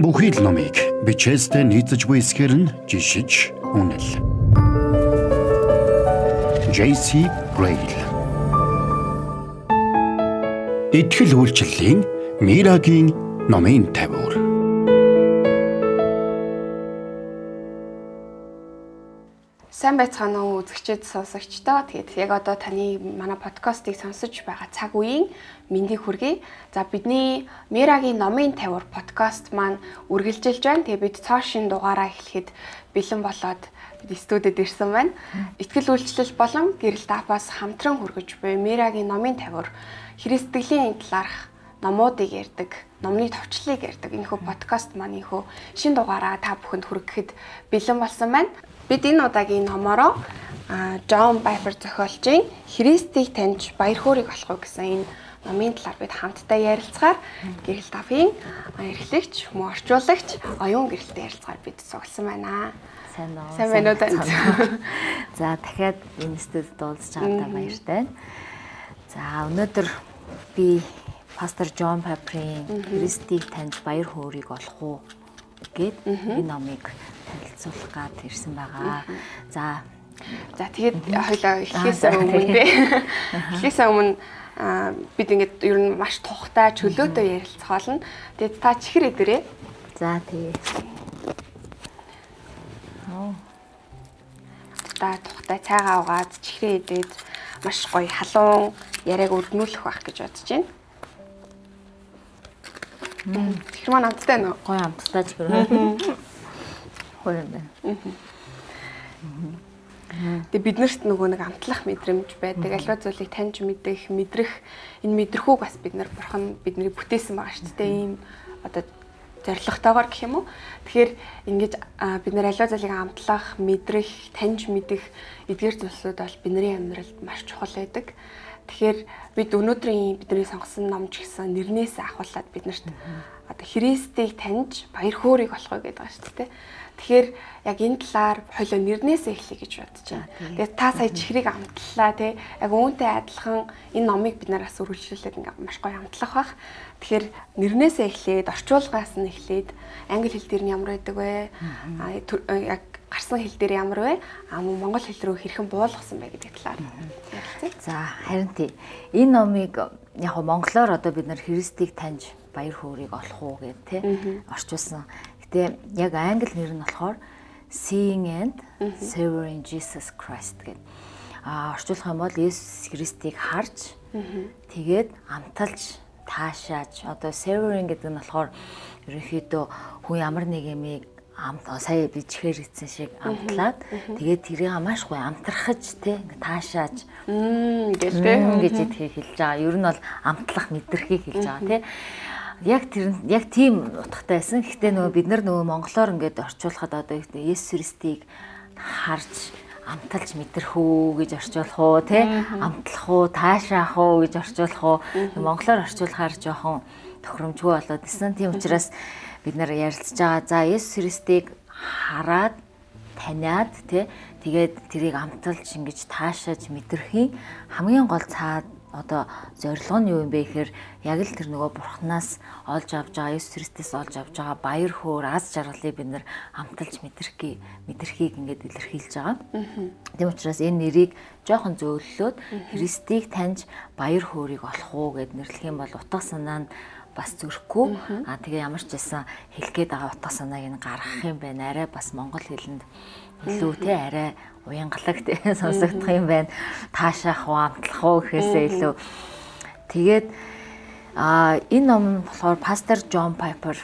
Бүхий л номыг бичээстэй нийцэж буй эсгээр нь жишиж үнэл. J.C. Ryle. Итгэл үйлчлэлийн Мирагийн номын тавиур. Сайн байцгаана уу үзэгчид сонсогчдоо. Тэгээд яг одоо таны манай подкастыг сонсож байгаа цаг үеийн мэндийг хүргэе. За бидний Мирагийн номын тавиур подкаст маань үргэлжилж байна. Тэгээд бид цаашийн дугаараа эхлэхэд бэлэн болоод студид ирсэн байна. Итгэл үйлчлэл болон гэрэл даапаас хамтран хүргэж буй Мирагийн номын тавиур Христтгэлийн талаарх номуудыг ярьдаг, номны товчлыг ярьдаг энэхүү подкаст маань энэхүү шинэ дугаараа та бүхэнд хүргэхэд бэлэн болсон байна. Бид энэ удаагийн номороо Джон Пайпер зохиолчийн Христийг таньж баяр хөөргийг олох гэсэн энэ номын талаар бид хамтдаа ярилцгаар гэрэл дафын эрхлэгч, мөн орчуулагч оюун гэрэлтэй ярилцгаар бид цугласан байна. Сайн байна уу? За дахиад энэ студид уулзч байгаадаа баяртай. За өнөөдөр би пастор Джон Пайперийн Христийг таньж баяр хөөргийг олох уу гэд энэ номыг танилцуулах гад ирсэн байгаа. За тэгээд хоёлаа эхлэхээс өмнө бид ингээд ер нь маш тухтай чөлөөтэй ярилцгаална. Тэгээд та чихэр идэрээ. За тэгээ. Тухтай цайгаа угаад чихрээ идээд маш гоё халуун яриаг өргнүүлэх байх гэж бодож байна. Чихэр маань амттай нөө. Гоё амттай чихэр. Гоё юм байна. Тэгээ биднэрт нөгөө нэг амтлах мэдрэмж байдаг. Аливаа зүйлийг таньж мэдэх, мэдрэх энэ мэдрхүүг бас бид нар бурхан бидний бүтээсэн байгаа шүү дээ. Ийм одоо зорилготойгоор гэх юм уу. Тэгэхээр ингэж бид нар аливаа зүйлийг амтлах, мэдрэх, таньж мэдэх эдгээр зүйлсүүд бол бидний амьдралд маш чухал байдаг. Тэгэхээр бид өнөөдрийн бидний сонгосон номч гэсэн нэрнээс ахуулаад биднэрт одоо Христийг таньж баяр хөөргийг олох гэдэг байгаа шүү дээ. Тэгэхээр яг энэ талаар хоёлоо нэрнээс эхлэе гэж бодож байна. Тэгээд та сая чихрийг амтлаа тий. Яг үүнтэй адилхан энэ номыг бид нараас үргэлжлүүлээд ингээ маш гоё амтлах бах. Тэгэхээр нэрнээс эхлээд орчуулгаас нь эхлээд англи хэл дээр нь ямар байдаг вэ? Яг гарсан хэл дээр ямар вэ? Монгол хэл рүү хэрхэн буулгасан бэ гэдэг талаар ярилцъя. За харин тий. Энэ номыг яг монголоор одоо бид нар Христийг таньж баяр хөөргийг олох уу гэдэг тий орчуулсан. Гэтэ яг англи нэр нь болохоор Seeing and Savoring Jesus Christ гэдэг. Орчуулах юм бол Есүс Христийг харж тэгээд амталж таашааж одоо savoring гэдэг нь болохоор ерөнхийдөө хүн ямар нэг юмыг сая би чихэр идсэн шиг амтлаад тэгээд тэрийг маш гоё амтрахж тий таашааж гэж хэлж байгаа. Ер нь бол амтлах мэдрхийг хэлж байгаа тий. Яг тийм утгатай байсан. Гэхдээ нөгөө бид нар нөгөө монголоор ингээд орчуулахад одоо Есүс Христийг харж амталж мэдрэх үү гэж орчуулах уу тий амтлах уу таашаах уу гэж орчуулах уу монголоор орчуулахаар жоохон тохиромжгүй болоод ирсэн. Тийм учраас бид нар ярилцж байгаа. За Есүс Христийг хараад таниад тий тэгээд тэрийг амталж ингэж таашааж мэдрэхийн хамгийн гол цаад одоо зорилго нь юу юм бэ гэхээр яг л тэр нөгөө бурхнаас олж авж байгаа Есүс Христээс олж авж байгаа баяр хөөр аз жаргалыг бид нэр амталж мэдрэхийг ингээд илэрхийлж байгаа. Тийм учраас энэ нэрийг жоохон зөөллөөд Христийг таньж баяр хөөргийг олох уу гэд нэрлэх юм бол утга санаа нь бас зөрөхгүй. Тэгээ ямар ч байсан хэлгээд байгаа утга санааг нь гаргах юм байна. Арай бас монгол хэлэнд илүү тий арай уянгалагт сонсогдох юм байна. Таашаах уу, амтлах уу гэхээсээ илүү. Тэгээд энэ ном болохоор пастор Джон Пайпер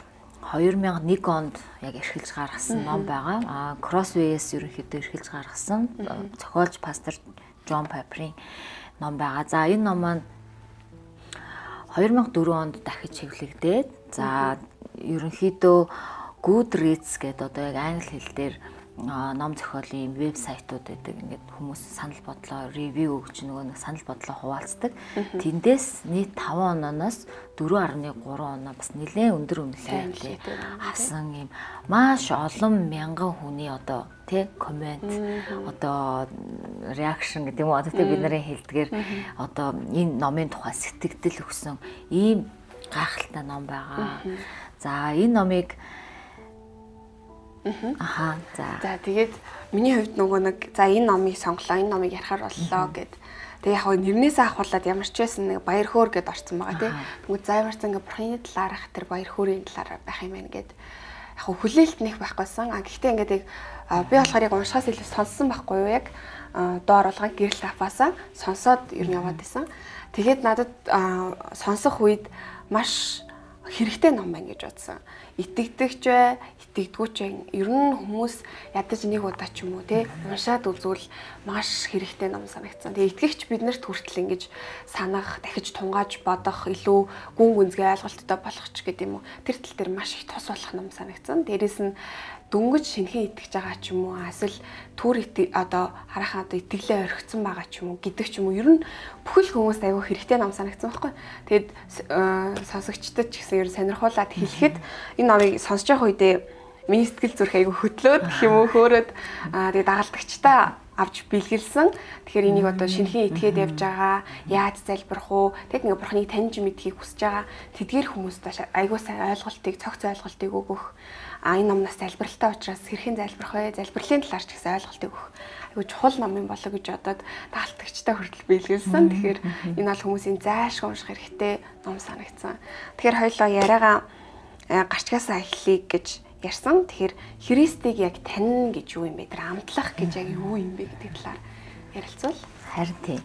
2001 онд яг эрхэлж гаргасан ном байгаа. Crossway-с ерөнхийдөө эрхэлж гаргасан зохиолч пастор Джон Пайперийн ном байгаа. За энэ ном маань 2004 онд дахиж хэвлэгдээд за ерөнхийдөө Goodreads гэдэг одоо яг англи хэл дээр ном зохиолын вебсайтууд байдаг. Ингээд хүмүүс санал бодлоо ревю өгч нөгөө нэг санал бодлоо хуваалцдаг. Тэндээс нийт 5 оноос 4.3 оноо бас нэлээд өндөр үнэлгээ авсан юм. Маш олон мянган хүний одоо тий коммент одоо реакшн гэдэг юм уу одоо бид нарын хэлдгээр одоо энэ номын тухай сэтгэл өгсөн ийм гайхалтай ном байгаа. За энэ номыг Аха. За тэгээд миний хувьд нөгөө нэг за энэ номыг сонглоо, энэ номыг ярихаар боллоо гэд. Тэгээ яг нэрнээсээ ахуулаад ямар ч байсан нэг баяр хөөр гэд орсон байгаа тийм. Тэгвэл зайварсан ингээ бурхны талаарх тэр баяр хөөрийн талаар байх юм байна гэд. Яг хүлээлт нэг байхгүйсэн. Гэхдээ ингээд би болохоор яг уншихаас илүү сонссон байхгүй юу яг доор болгон гэрэл тафаасаа сонсоод ер нь яваад байсан. Тэгээд надад сонсох үед маш хэрэгтэй ном байна гэж бодсон. Итгэдэгч бай, итгэдэггүйч бай. Ер нь хүмүүс ядаж нэг удаа ч юм уу те уншаад үзвэл маш хэрэгтэй ном санагдсан. Тэгээ итгэгч биднэрт хүртэл ингэж санах, дахиж тунгааж бодох, илүү гүн гүнзгий ойлголттой болох ч гэдэг юм уу. Тэр тал дээр маш их тус болох ном санагдсан. Дээрээс нь дөнгөж шинхэн итгэж байгаа ч юм уу эсвэл түр одоо харахаа одоо итгэлээ орхицсан байгаа ч юм уу гэдэг ч юм уу ер нь бүхэл хүмүүст аягүй хэрэгтэй ном санагдсан байхгүй. Тэгэд сонсогчдод ч гэсэн ер нь сонирхуулаад хэлэхэд энэ номыг сонсож явах үедээ миний сэтгэл зүрх аягүй хөдлөөд гэх юм уу хөөрөөд тэгээд дагалдагчтай авч бэлгэлсэн. Тэгэхээр энийг одоо шинхэн итгээд явж байгаа, яаж залбирах уу? Тэгэд ингээ бурхныг таньж мэдхийг хүсэж байгаа тэдгээр хүмүүст аягүй сайн ойлголтыг, цогц ойлголтыг өгөх. Энэ номноос залбиралтай учраас хэрхэн залбирах вэ? Залбирлын талаар ч гэсэн ойлголтыг өгөх. Айгуу чухал ном юм болоо гэж бодоод дагалдагчтай хүртэл бэлгэлсэн. Тэгэхээр энэ бол хүмүүсийн зайлшгүй унших хэрэгтэй ном санагдсан. Тэгэхээр хоёулаа яриагаа гарчгаасаа эхлэе гэж ярьсан. Тэгэхээр Христийг яг таньна гэж юу юм бэ? Тэр амтлах гэж яг юу юм бэ гэдэг талаар ярилцвал. Харин тийм.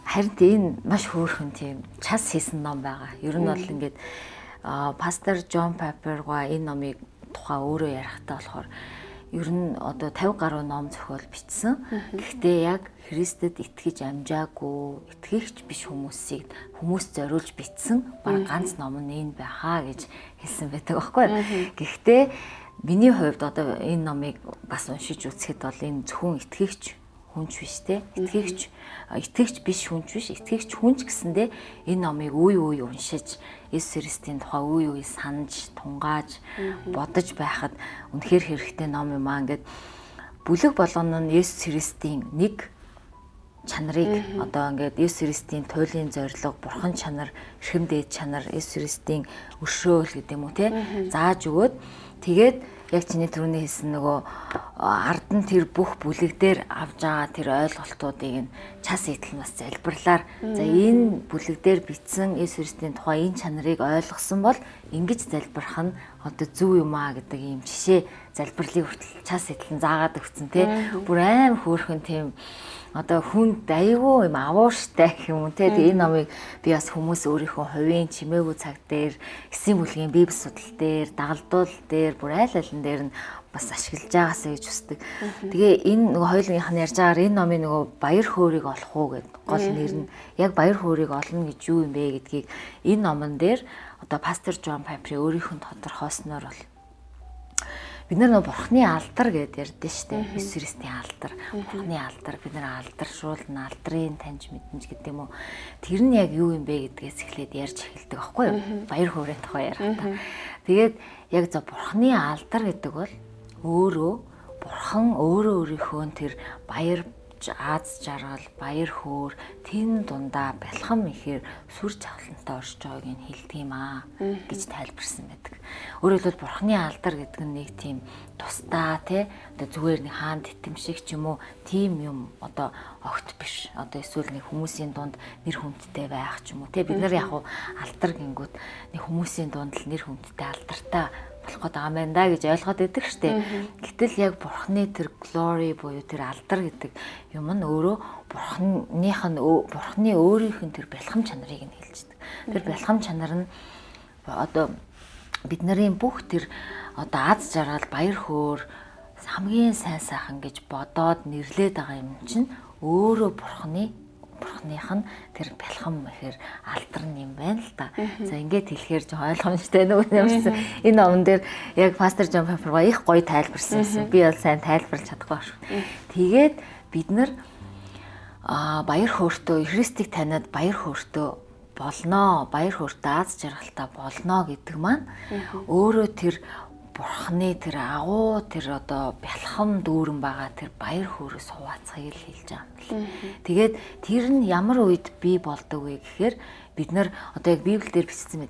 Харин энэ маш хөөрхөн тийм час хийсэн ном байгаа. Ер нь бол ингээд пастор Джон Пайперга энэ номыг тухай өөрөө ярихтаа болохоор ер нь одоо 50 гаруй ном зохиол бичсэн. Гэхдээ яг Христэд итгэж амжаагүй, итгэгч биш хүмүүсийг хүмүүс зориулж бичсэн баг ганц ном нь энэ байхаа гэж хэлсэн байдаг байхгүй. Гэхдээ миний хувьд одоо энэ номыг бас уншиж үзэхэд бол энэ зөвхөн итгэгч хүнч биш те. Итгэгч биш хүнч биш. Итгэгч хүнч гэсэндээ энэ номыг үе үе уншиж Есүс Христийн тухай үе үе санаж, тунгааж, бодож байхад үнэхээр хэрэгтэй ном юм аа. Ингээд бүлэг болгоно нь Есүс Христийн нэг чанарыг одоо ингээд Есүс Христийн туйлын зорилго, бурхан чанар, эрхэм дээд чанар, Есүс Христийн өршөөл гэдэг юм уу те зааж өгөөд тэгээд яг чиний түрүүний хэлсэн нөгөө ард нь тэр бүх бүлэг дээр авж байгаа тэр ойлголтуудыг нь час идэл бас залбирлаар за энэ бүлэг дээр бичсэн Есүс Христийн тухай энэ чанарыг ойлгосон бол ингэж залбирах нь одоо зөв юм аа гэдэг ийм жишээ залбирлыг хүртэл час идэл нь заагаад өгсөн те бүр аим хөөрхөн тийм одоо хүнд аяйгуу юм авууштай гэх юм уу те энэ номыг би бас хүмүүс өөрийнхөө хувийн чимээгүй цаг дээр эсийн бүлгийн библи судал дээр дагалдуул дээр бүр айл алин дээр нь бас ашиглаж байгаасаа гэж хүсдэг. Тэгээ энэ нөгөө хоёулынх нь ярьж байгаагаар энэ номын нөгөө баяр хөөргийг олох уу гэдэг гол нэр нь яг баяр хөөргийг олно гэж юу юм бэ гэдгийг энэ номон дээр одоо пастор Джон Пайпер өөрийнх нь тодорхойлсноор бол бид нар бурхны алдар гэдээ ярьдэн штэ. Есүс Христийн алдар, бурхны алдар, бид нар алдаршуулна, алдрын таньж мэднэ гэдэг юм уу. Тэр нь яг юу юм бэ гэдгээс эхлээд ярьж эхэлдэг аахгүй юу? Баяр хөөрийн тухай ярихдаа. Тэгээд яг за бурхны алдар гэдэг бол өөрөө бурхан өөрийнхөө тэр баяр аз жаргал, баяр хөөр тэн дундаа бэлхам ихээр сүр чавлантай оршиж байгааг нь хэлдэг юм аа гэж тайлбарсан байдаг. Өөрөөр хэлбэл бурхны алдар гэдэг нь нэг тийм тусдаа тий одоо зүгээр нэг хаанд титэмшиг ч юм уу тийм юм одоо огт биш. Одоо эсвэл нэг хүмүүсийн дунд нэр хүндтэй байх ч юм уу тий бид нар яг алдар гингүүд нэг хүмүүсийн дунд л нэр хүндтэй алдартай болох гэдэг юм байна да гэж ойлгоод байдаг штэ. Гэтэл яг бурхны тэр glory буюу тэр алдар гэдэг юм нь өөрөө бурхны өөрийнх нь тэр бэлхам чанарыг нь хэлждэг. Тэр бэлхам чанар нь одоо бид нарын бүх тэр одоо аз жаргал, баяр хөөр хамгийн сайн сайхан гэж бодоод нэрлээд байгаа юм чинь өөрөө бурхных нь тэр бэлхам ихээр алдар юм байна л да. За ингээд хэлэхээр ч ойлгомжтой нөгөө юмсан. Энэ номон дээр яг пастор Джон Пайперга их гоё тайлбарсан юм. Би бол сайн тайлбарлаж чадахгүй шүү. Тэгээд бид нар баяр хөөртөө Христийг таниад баяр хөөртөө болноо, баяр хөөртөө аз жаргалтай болноо гэдэг маань өөрөө тэр Бурхны тэр агуу тэр одоо бялхам дүүрэн байгаа тэр баяр хөөрөөс хуваацахыг л хэлж байгаа юм л. Тэгээд тэр нь ямар үед бий болдог вэ гэхээр бид нар одоо яг Библиэлд бичсэн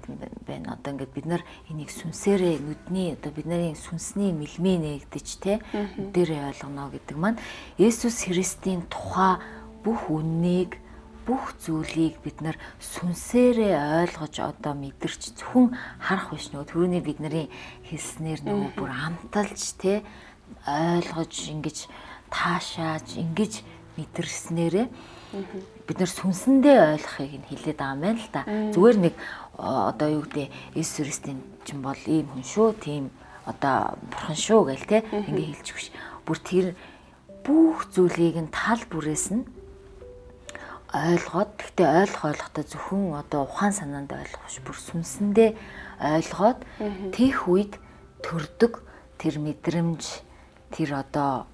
байна. Одоо ингээд бид нар энийг сүнсээрээ нүдний одоо бидний сүнсний мэлмээ нээгдэж те дээрээ ойлгоно гэдэг маань Есүс Христийн тухай бүх үннийг бүх зүйлийг бид нар сүнсээрээ ойлгож одоо мэдэрч зөвхөн харах биш нөгөө түрүүний бидний хэлснээр нөгөө бүр амталж те ойлгож ингэж таашааж ингэж мэдэрснээрээ бид нар сүнсэндээ ойлгохыг нь хэлээд байгаа юм байна л да. Зүгээр нэг одоо юу гэдэг Есүс Христийн чинь бол ийм хүн шүү, тийм одоо бурхан шүү гэл те ингэ хэлчих биш. Бүр тэр бүх зүйлийг нь тал бүрээс нь ойлгоод гэхдээ ойлгохдоо зөвхөн одоо ухаан санаанд ойлгох биш бүр сүнсэндээ ойлгоод тийх үед төрдөг тэр мэдрэмж тэр одоо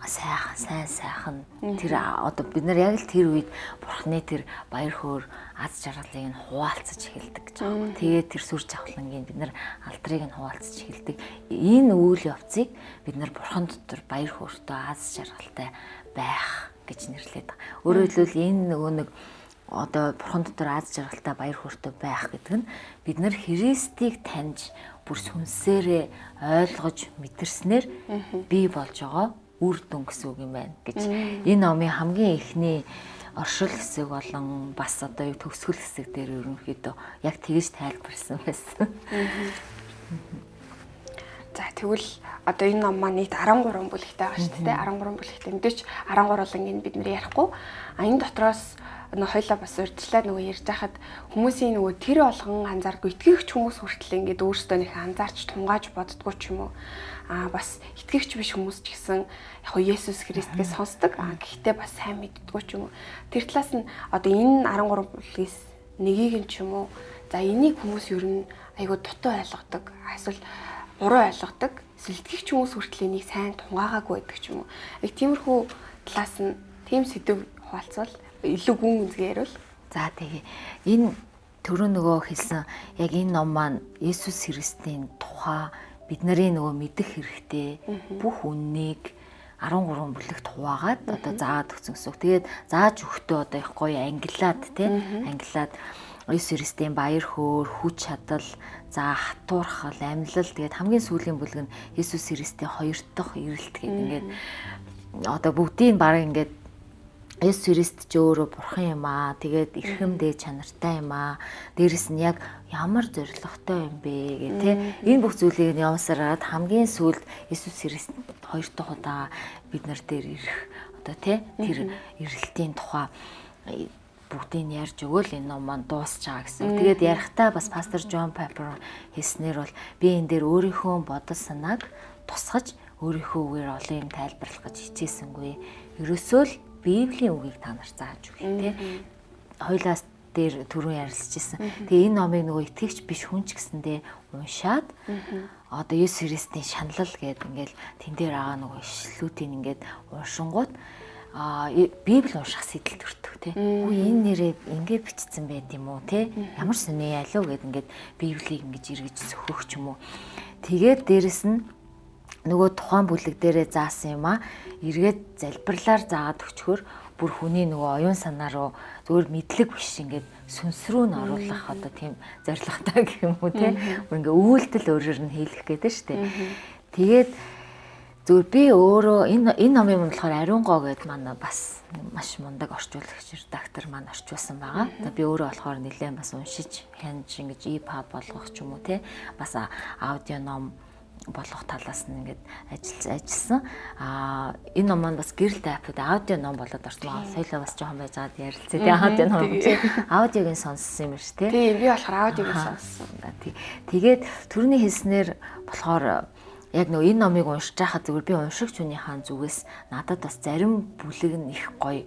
сайхан тэр одоо бид нар яг л тэр үед бурхны тэр баяр хөөр аз жаргалыг нь хуваалцаж эхэлдэг гэж байна. Тэгээд тэр сүр жавхлангийн бид нар алдрыг нь хуваалцаж эхэлдэг. Энэ үйл явцыг бид нар бурхан дотор баяр хөөртэй аз жаргалтай байх гэж нэрлэдэг. Өөрөөр хэлбэл энэ нөгөө нэг одоо бурхан дотор аз жаргалтай баяр хөөртэй байх гэдэг нь бид нар Христийг таньж бүр сүнсээрээ ойлгож мэдэрснээр бий болж байгаа үр дүн гэсэн үг юм байна гэж энэ номын хамгийн эхний оршил хэсэг болон бас одоо юу төгсгөл хэсэг дээр ерөнхийдөө яг тэгж тайлбарсан байсан. За тэгвэл одоо энэ ном маань нийт 13 бүлэгтэй байгаа шүү дээ. 13 бүлэгтэй. Мэдээч 13 болонгийн бид нэр ярихгүй. Энэ дотроос нөгөө хоёлаа бас урьдчилаад нөгөө ярьж хахад хүмүүсийн нөгөө тэр болгон анзаардаг итгэгч хүмүүс хүртэл ингээд өөрсдөө нэг анзаарч тунгааж боддгоо ч юм уу. Бас итгэгч биш хүмүүс ч гэсэн яг хөө Есүс Христгээс сонсдог. Гэхдээ бас сайн мэддгөө ч юм уу. Тэр талаас нь одоо энэ 13 бүлгээс нэгийг нь ч юм уу. За энийг хүмүүс ер нь айгуу дутуу ойлгодог. Эсвэл буруу ойлгодог. Итгэгч хүмүүс хүртэл энийг сайн тунгаагаагүй байдаг ч юм уу. Яг тиймэрхүү талаас нь тийм сэдв хуваалцвал илүү гүн үнзгээ ярил. За тэгээ энэ түрүү нөгөө хэлсэн яг энэ ном маань Есүс Христийн тухай бид нарын нөгөө мэдэх хэрэгтэй бүх үннийг 13 бүлэгт хуваагаад одоо заагаад өгсөн гэсэн үг. Тэгээд зааж өгтөө одоо их гоё ангилаад тий ангилаад Есүс Христийн баяр хөөр, хүч чадал, за хатуурхал, амьлал тэгээд хамгийн сүүлийн бүлэг нь Есүс Христийн хоёр дахь ирэлт гэдэг ингээд одоо бүгдийг баг ингээд Есүс Христ ч өөрөө бурхан юм аа. Тэгээд эрхэм дээд чанартай юм аа. Дээрэс нь яг ямар зоригтой юм бэ гэх тээ. Энэ бүх зүйлийг нь явуулсараад хамгийн сүүлд Есүс Христ хоёр дахь удаа бид нар дээр ирэх одоо тээ тэр ирэлтийн тухай бүгдийг ярьж өгөөл энэ ном маань дуусч байгаа гэсэн. Тэгээд ярихдаа бас пастор Джон Пайпер хэлснээр бол би энэ дээр өөрийнхөө бодол санааг тусгаж өөрийнхөө үгээр олон юм тайлбарлах гэж хичээсэнгүй. Ерөөсөө л Библийн үгийг та нарт зааж өгье тий. Хоёлаас дээр түрүүн ярилцчихсан. Тэгээ энэ номыг нөгөө итгэгч биш хүн ч гэсэндээ уншаад одоо Есүс Христийн шаналл гэдэг ингээл тэн дээр байгаа нөгөө ишлүүдийг ингээд уншингууд Библи унших сэтэл төрдөг тий. Үгүй энэ нэрээ ингээд бичсэн байт юм уу тий. Ямар сони ялуу гэд ингээд Библийг ингэж эргэж сөхөх ч юм уу. Тэгээд дээрэс нь нөгөө тухайн бүлэг дээрээ заасан юм эргээд залбирлаар заагаад өчгөр бүр хүний нөгөө оюун санаа руу зөвөр мэдлэг биш ингээд сүнс рүү нь оруулах одоо тийм зорилготой гэх юм уу те ингээ үйлдэл өөрөөр нь хийлгэх гэдэг штэ. Тэгээд зөвөр би өөрөө энэ номын болохоор Ариун гоо гэдэг маань бас маш мундаг орчуулагч редактор маань орчуулсан байгаа. Би өөрөө болохоор нэлээд бас уншиж хянж ингэж EPUB болгох ч юм уу те бас аудио ном болгох талаас нь ингээд ажилласан. Энэ ном маань бас гэрэл тайпад аудио ном болоод орсон. Соёлоо бас жоохон байж байгаад ярилцээ. Тэгээ аудио ном чи аудиог нь сонссон юм биш үү? Тийм би болохоор аудиог нь сонссон. Тэгээд түрүүний хэлснээр болохоор яг нөгөө энэ номыг уншиж байхад зүгээр би уншигч хүнийхээ зүгээс надад бас зарим бүлэг нь их гоё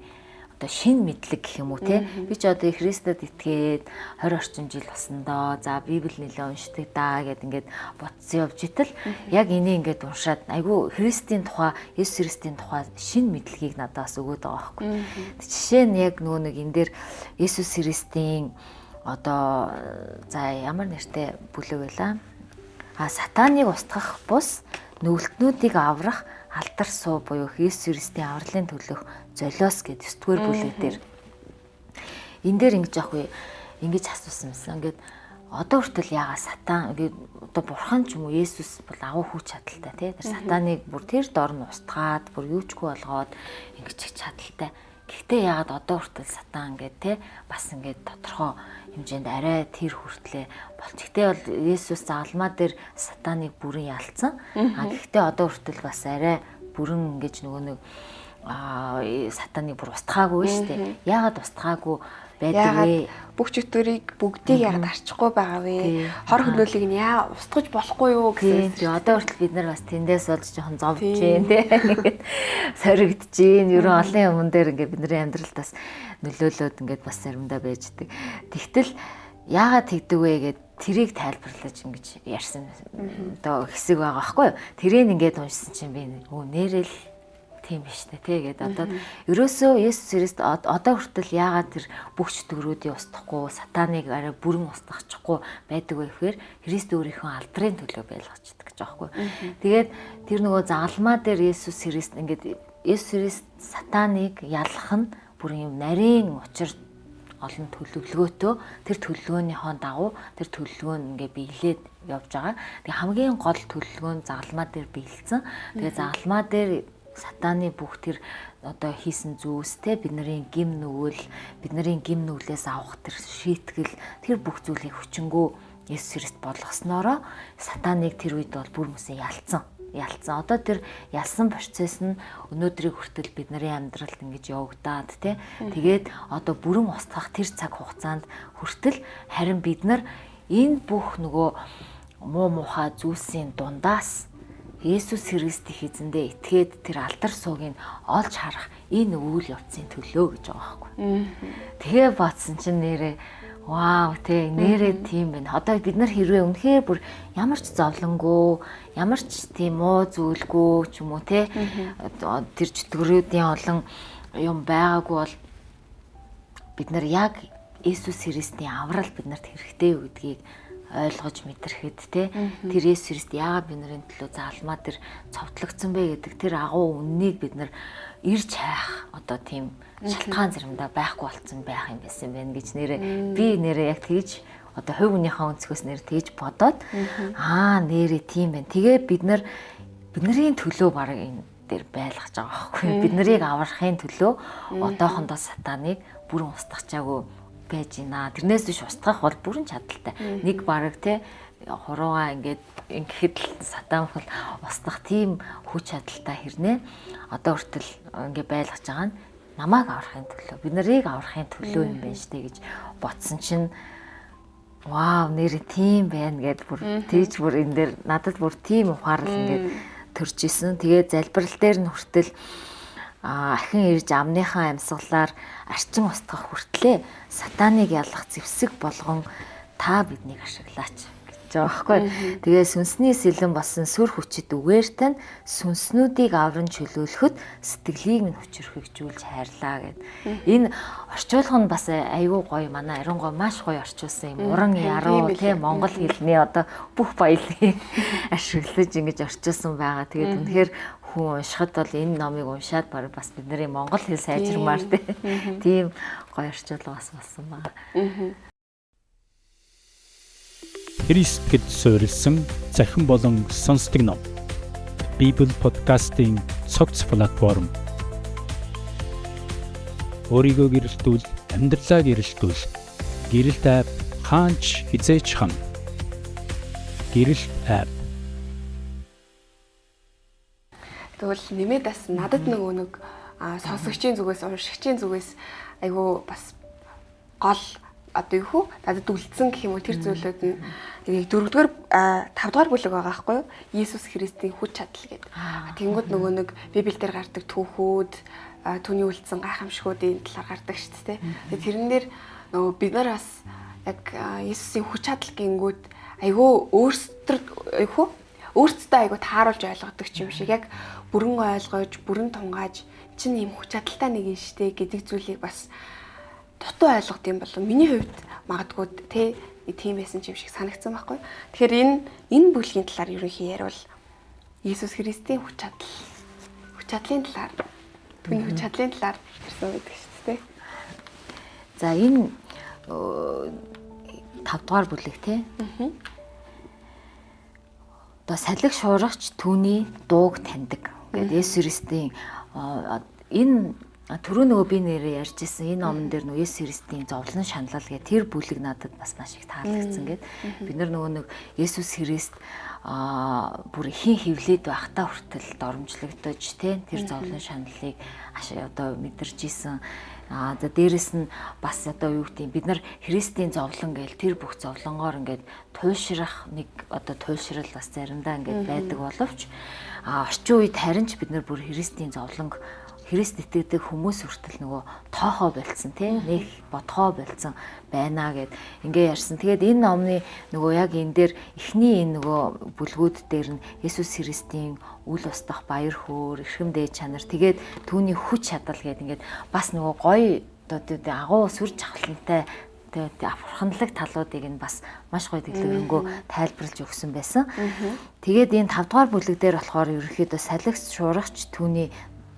одоо шин мэдлэг гэх юм уу те би ч одоо Христэд итгээд 20 орчим жил болсондоо за Библи нэлээ уншдаг даа гэд ингээд ботсон явж итэл яг энийг ингээд уншаад айгүй Христийн тухай Есүс Христийн тухай шин мэдлэгийг надаас өгөөд байгаа байхгүй. Жишээ нь яг нөгөө нэг энэ дээр Есүс Христийн одоо за ямар нэртэй бүлэг байлаа Сатаныг устгах бус нүгэлтнүүдийг аврах алдар суу буюу Есүс Христийн авралын төлөх золиос гэдэг 9-р бүлэг дээр энэ дээр ингэж яах вэ? Ингэж асуусан юмсан. Ингээд одоо хүртэл яагаад сатан ингээд одоо бурхан ч юм уу Есүс бол агуу хүч чадалтай тий. Тэр сатаныг бүр тэр дор нь устгаад бүр юучгүй болгоод ингэж чадалтай. Гэхдээ яагаад одоо хүртэл сатан ингээд тий бас ингээд тодорхой хэмжээнд арай тэр хүртлээ болч. Гэхдээ бол Есүс загалмаа дээр сатаныг бүрэн ялцсан. Гэхдээ одоо хүртэл бас арай бүрэн ингэж нөгөө нэг сатаныг бүр устгаагүй шүү дээ. Яагаад устгаагүй байдаг вэ? Бүх чөтгөрийг бүгдийг яагаад арчихгүй байгаа вэ? Хор хөнөөлийг нь устгаж болохгүй юу гэсэн. Тэгээ одоо хүртэл бид нар бас тэндээс болж жоохон зовж जैन тий. Ингээд соригдож जैन. Ерөн олон юмн дээр ингээд бидний амьдралд бас нөлөөлөд ингээд бас заримдаа байждаг. Тэгтэл яагаад тэгдэг вэ гэд тэрийг тайлбарлаж ингэж ярьсан одоо хэсэг байгаа байхгүй юу? Тэрийг ингээд уншсан чинь би нэрэл тийм биш тий тэгээд одоо ерөөсөө Есүс Христ одоо хүртэл яагаад тэр бүх чөтгөрүүдийг устгахгүй сатаныг арай бүрэн устгахгүй байдаг вэ гэхээр Христ өөрийнхөө алдрын төлөө байлгачдаг гэж аахгүй. Тэгээд тэр нөгөө загалмаа дээр Есүс Христ ингээд Есүс Христ сатаныг ялах нь бүр юм нарийн учир олон төлөвлөгөөтэй тэр төлөвлөгөөнийхөө дагуу тэр төлөвлөгөө нь ингээ биелээд явж байгаа. Тэгээ хамгийн гол төлөвлөгөө нь загалмаа дээр биелсэн. Тэгээ загалмаа дээр сатаны бүх тэр одоо хийсэн зүйлстэй бидний гим нүглээс авах тэр шийтгэл тэр бүх зүйлийг хүчингөө Есүс Христ болгоснороо сатаныг тэр үед бол бүр мөсөн ялцсан. Одоо тэр ялсан процесс нь өнөөдрийг хүртэл бидний амьдралд ингэж явагдаад тий. Тэгээд одоо бүрэн устгах тэр цаг хугацаанд хүртэл харин бид нар энэ бүх нөгөө муу мухай зүйлсийн дундаас Есүс Христийн эзэндээ итгээд тэр алдар суугийг олж харах энэ үйл явцын төлөө гэж байгаа байхгүй. Тэгээ бодсон чинь нэрээ вау тий нэрээ тийм байна. Одоо бид нар хэрвээ үнэхээр бүр ямар ч зовлонгүй, ямар ч тийм муу зүйлгүй ч юм уу тий тэр чөтгөрүүдийн олон юм байгаагүй бол бид нар яг Есүс Христийн аврал биднэрт хэрэгтэй юу гэдгийг ойлгож мэдрэхэд те тэр Есүс Христ яагаад бидний төлөө заалмаа тэр цовдлогдсон бэ гэдэг тэр агуу үннийг бид нар ирж хайх одоо тийм шалтгаан заримдаа байхгүй болцсон байх юм байсан байна гэж би нэрээ яг тэгж одоо хувь хүнийхээ өнцгөөс нэр тэгж бодоод нэрээ тийм байна. Тэгээ бид нар бидний төлөө баг энэ дээр байлгаж байгаа байхгүй. Бид нарыг аврахын төлөө одоохондоо сатаныг бүрэн устгачаагүй байж байна. Тэрнээс биш устгах бол бүрэн чадaltaй. Нэг бараг те хуруугаа ингээд сатан бол устгах тийм хүч чадaltaй хэрнээ одоо хүртэл ингээд байлгаж байгаа нь намайг аврахын төлөө, бид нарыг аврахын төлөө юм байна штэ гэж бодсон чинь вау нэр тийм байна гэд бүр тийч бүр энэ дээр надад бүр тийм ухаарл ингээд төрж исэн. Тэгээ залбирал дээр нь хүртэл ахин ирж амныхаа амьсгалаар арчин устгах хүртлээ сатаныг ялах зэвсэг болгон та биднийг ашиглаач гэж байгаа байхгүй. Тэгээ сүнсний сэлэн болсон сүр хүчит үгээр тань сүнснүүдийг авран чөлөөлөхөд сэтгэлийг минь хүчрхэгжүүлж хайрлаа гэд. Энэ орчуулга нь бас айгүй гоё, манай Ариун гоо маш гоё орчуулсан юм. Уран яруу те монгол хэлний одоо бүх баялагийг ашиглаж ингэж орчуулсан байгаа. Тэгээд үнэхээр хүн уншихад бол энэ номыг уншаад бас бидний монгол хэл сайжирмаар тийм гоё орчуулга бас болсон байна. Христэд суурилсан захин болон сонсдог ном. Bible podcast-ийн цогц платформ. Өөрийгөө гэрэлтүүл, амьдралаа гэрэлтүүл. Гэрэлт апп хаанч хизээч хам. Гэрэлт апп. Тэгвэл нэмээд бас надад нэг сонсогчийн зүгээс, уншигчийн зүгээс айгүй бас гол одоо юу хөө надад үлдсэн гэх юм уу тэр зүйлүүд нь нэг 4-р 5-р бүлэг байгаа байхгүй юу? Есүс Христийн хүч чадал гэдэг. Тэнгүүд нөгөө нэг Библиэлд гардаг түүхүүд, түүний үлдсэн гайхамшгуудын талаар гардаг шүү дээ. Тэгээд тэрэн дээр нөгөө бид нар бас яг Есүсийн хүч чадал гингүүд айгүй өөрсдөө айгүй тааруулж ойлгодог юм шиг яг бүрэн ойлгож, бүрэн тунгааж чинь юм хүч чадалтай нэг юм штэ гэдэг зүйлийг бас дутуу ойлгох юм болов. Миний хувьд магадгүй те тийм байсан юм шиг санагдсан байхгүй. Тэгэхээр энэ бүлгийн талаар ерөнхий ярил Иесус Христийн хүч чадлын талаар түүний хүч чадлын талаар ярьсан байдаг шүү дээ. За энэ 5 дугаар бүлэг тий. Одоо салхи шуургач түүний дууг таньдаг. Гэдэг Есүс Христийн энэ түрүү нөгөө би нэрээ ярьж исэн энэ номон дээр нөгөө Есүс Христийн зовлон шаналл гэх тэр бүлэг надад бас маш их таалагдсан гэд. Бид нар нөгөө нэг Есүс Христ бүр ихэн хөвлөд байхдаа хүртэл доромжлогдож тий тэр зовлон шаналлыг одоо мэдэрч исэн. За дээрэс нь бас одоо юу гэдэг бид нар Христийн зовлон гээл тэр бүх зовлонгоор ингээд туйлшрах нэг одоо туйлшрал бас заримдаа ингээд байдаг боловч орчин үед харин ч бид нар бүр Христийн зовлонг Христ итгэдэг хүмүүс хүртэл нөгөө тоохоо болцсон тийм нэг бодгоо болцсон байна гэд ингээ ярьсан. Тэгээд энэ номны нөгөө яг энэ дээр эхний энэ нөгөө бүлгүүд дээр нь Есүс Христийн үл устдах баяр хөөр, эрхэм дээд чанар тэгээд түүний хүч чадал гэд ингээд бас нөгөө гоё одоо агуу сүр жавхлантай тэгээд авраханлаг талуудыг нь бас маш гоё дэлгэрэнгүй тайлбарлаж өгсөн байсан. Тэгээд энэ 5 дугаар бүлэг дээр болохоор ерөнхийдөө салхи шуургач түүний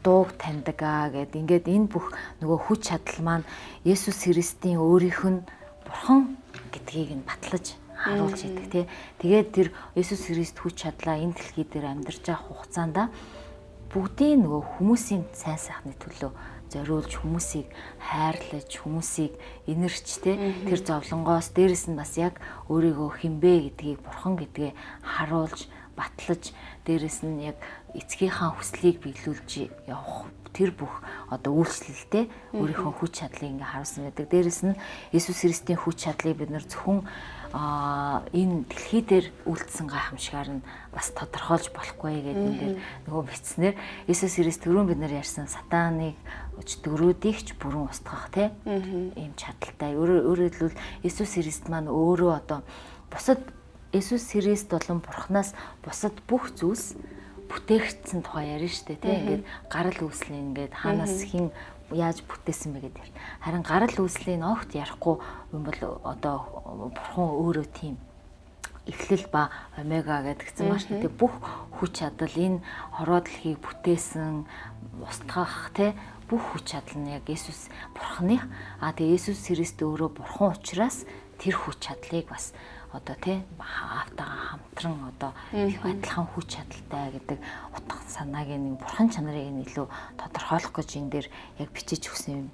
дууг таньдаг гэд ингээд энэ бүх нөгөө хүч чадал маань Есүс Христийн өөрийнх нь бурхан гэдгийг нь батлаж харуулж идэг тий. Тэгээд тэр Есүс Христ хүч чадлаа энэ дэлхий дээр амьдарч байгаа хугацаанд бүгдийн нөгөө хүмүүсийн сайн сайхны төлөө зориулж хүмүүсийг хайрлаж хүмүүсийг инэрч тий тэр зовлонгоос дээрэс нь бас яг өөрийгөө хинбэ гэдгийг бурхан гэдгээ харуулж батлаж дээрэс нь яг эцгийнхаа хүслийг биелүүлж явах тэр бүх одоо үйлчлэлтэй өөрийнхөө хүч чадлыг ингээ харуулсан байдаг. Дээрэс нь Есүс Христийн хүч чадлыг бид нар зөвхөн энэ дэлхий дээр үлдсэн гайхамшигаар нь бас тодорхойлж болохгүй гэдэг ингээд нөгөө бичснээр Есүс Христ түрүүн бид нар ярьсан сатаныг дөрүүдийг ч бүрэн устгах тийм чадaltaй. Өөрөөр хэлбэл Есүс Христ маань өөрөө одоо бусад Есүс Христ болон Бурханаас бусад бүх зүйлс бүтээгдсэн тухай ярина шүү дээ тийм ингээд гарал үүслийн ингээд хаанаас хин яаж бүтээсэн бэ гэдэг. Харин гарал үүслийн огт ярихгүй юм бол одоо бурхан өөрөө тийм эхлэл ба омега гэдгцэн маш тийм бүх хүч чадал энэ хороо дэлхийг бүтээсэн устгах тийм бүх хүч чадал нь яг Есүс бурханых. Тэгээ Есүс Христ өөрөө бурхан учраас тэр хүч чадлыг бас одоо тий аавтайгаа хамтран одоо адилхан хүч чадалтай гэдэг утга санааг нэг бурхан чанарыг нь илүү тодорхойлох гэж энэ дээр яг бичиж өгсөн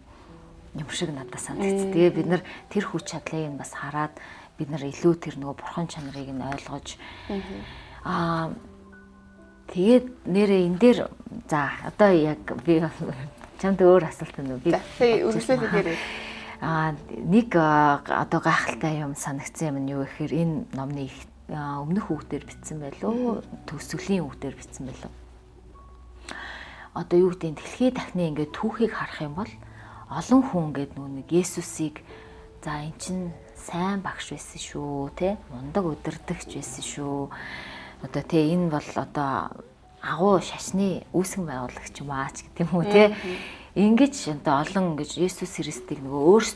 юм шиг надад санагдчих. Тэгээ бид нар тэр хүч чадлыг нь бас хараад бид нар илүү тэр нөгөө бурхан чанарыг нь ойлгож тэгээд нэрээ энэ дээр за одоо яг би чамд өөр асуулт байна уу? Би үргэлжлүүлээд нэг одоо гайхалтай юм санагдсан юм нь юу гэхээр энэ номны өмнөх үгдээр бичсэн байлоо төгсгөлийн үгдээр бичсэн байлоо. Одоо юу гэдэг дэлхий дахны ингээд түүхийг харах юм бол олон хүн ингээд нэг Есүсийг за эн чин сайн багш байсан шүү те мундаг удирдагч байсан шүү. Одоо те энэ бол одоо агуу шашны үүсгэн байгуулагч юм аач гэдэг юм уу те. Ингэж одоо олон ингэж Есүс Христийг нөгөө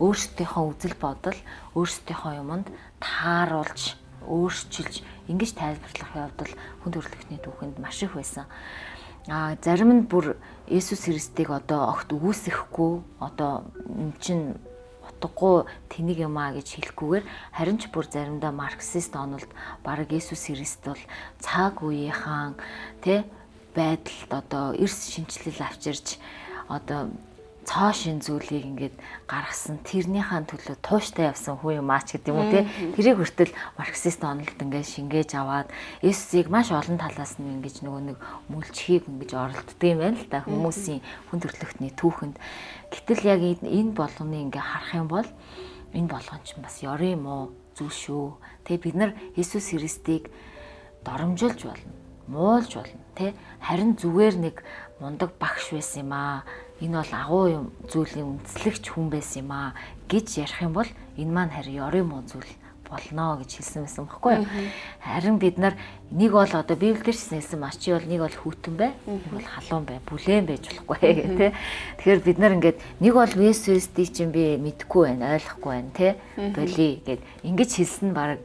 өөрсдийнхөө үзэл бодол өөрсдийнхөө юмд тааруулж өөрчилж ингэж тайлбарлах явдал хүн төрөлхтний түүхэнд маш их байсан. Зарим нь бүр Есүс Христийг одоо огт үгүйсэхгүй одоо эн чин утгагүй тэнийг юм аа гэж хэлэхгүйгээр харин ч бүр заримдаа марксист онолд бараг Есүс Христ бол цаг үеийнхэн тэ байдалд одоо эрс шинжилэл авчирч одоо цоо шин зүйлийг ингээд гаргасан тэрнийхэн төлөө тууштай явсан хүн юм аач гэдэг юм уу те тэрийг хүртэл марксист онолд ингээд шингээж аваад Есүсийг маш олон талаас нь ингэж нөгөө нэг мүлжхийг ингэж оролддог юм байна л да хүмүүсийн хүн төрөлхтний түүхэнд. Гэтэл яг энэ болгоны ингээд харах юм бол энэ болгон ч бас ёрын муу зүйл шүү. Тэгээ бид нар Есүс Христийг доромжилж болно, муулж болно тэ харин зүгээр нэг мундаг багш байсан юм аа. Энэ бол агуу юм зүйлийн үндэслэгч хүн байсан юм аа гэж ярих юм бол энэ маань харин ёрын муу зүйл болно гэж хэлсэн байсан байхгүй юу? Харин бид нар нэг бол одоо Библиэлд ч хэлсэн маш чи бол нэг бол хүүтэн бай, нэг бол халуун бай, бүлээн байж болохгүй гэх тий. Тэгэхээр бид нар ингээд нэг бол Есүсдийг чинь би мэдэхгүй байна, ойлгохгүй байна тий. Болий гэд ингэж хэлсэн нь баг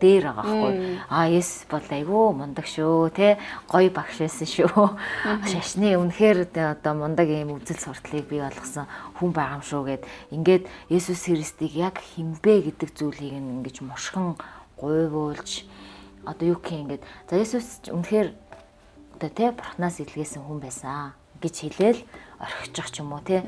дээр байгаа байхгүй. Есүс бол айгүй мундаг шүү те, гоё багш байсан шүү. Шашны үнэхээр одоо мундаг юм үзэл сурталыг бий болгосон хүн байгаа юм шүү гэд ингээд Есүс Христийг яг хинбэ гэдэг зүйлийг ингэж мушгин гуйвуулж одоо юу гэх юм ингээд за Есүс үнэхээр одоо те бурхнаас илгээсэн хүн байсан гэж хэлээл орхичих ч юм уу те.